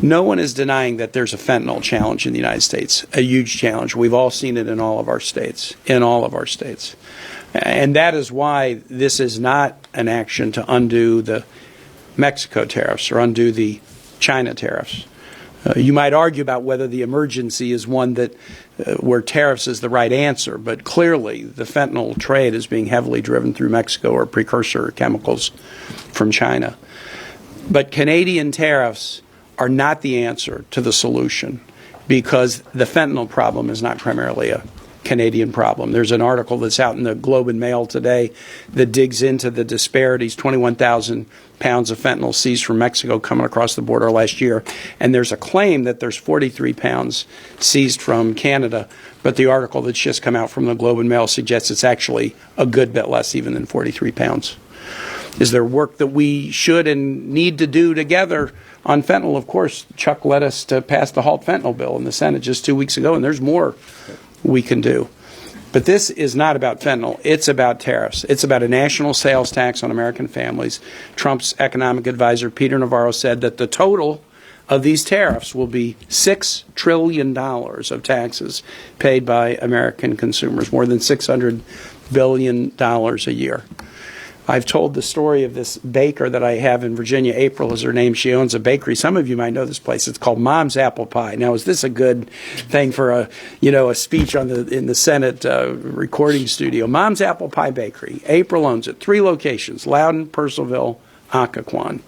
No one is denying that there's a fentanyl challenge in the United States, a huge challenge. We've all seen it in all of our states, And that is why this is not an action to undo the Mexico tariffs or undo the China tariffs. You might argue about whether the emergency is one that where tariffs is the right answer, but clearly the fentanyl trade is being heavily driven through Mexico or precursor chemicals from China. But Canadian tariffs are not the answer to the solution because the fentanyl problem is not primarily a Canadian problem. There's an article that's out in the Globe and Mail today that digs into the disparities, 21,000 pounds of fentanyl seized from Mexico coming across the border last year. And there's a claim that there's 43 pounds seized from Canada. But the article that's just come out from the Globe and Mail suggests it's actually a good bit less even than 43 pounds. Is there work that we should and need to do together on fentanyl? Of course, Chuck led us to pass the Halt Fentanyl bill in the Senate just 2 weeks ago, and there's more we can do. But this is not about fentanyl. It's about tariffs. It's about a national sales tax on American families. Trump's economic advisor, Peter Navarro, said that the total of these tariffs will be $6 trillion of taxes paid by American consumers, more than $600 billion a year. I've told the story of this baker that I have in Virginia. April is her name. She owns a bakery. Some of you might know this place. It's called Mom's Apple Pie. Now, is this a good thing for a speech in the Senate recording studio? Mom's Apple Pie Bakery. April owns it. 3 locations: Loudon, Purcellville, Occoquan.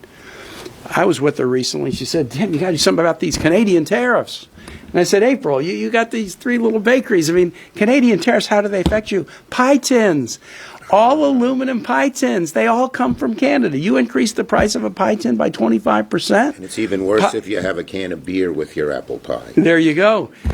I was with her recently. She said, "Tim, you got to do something about these Canadian tariffs." And I said, "April, you got these 3 little bakeries. I mean, Canadian tariffs, how do they affect you?" Pie tins. All aluminum pie tins, they all come from Canada. You increase the price of a pie tin by 25%. And it's even worse if you have a can of beer with your apple pie. There you go.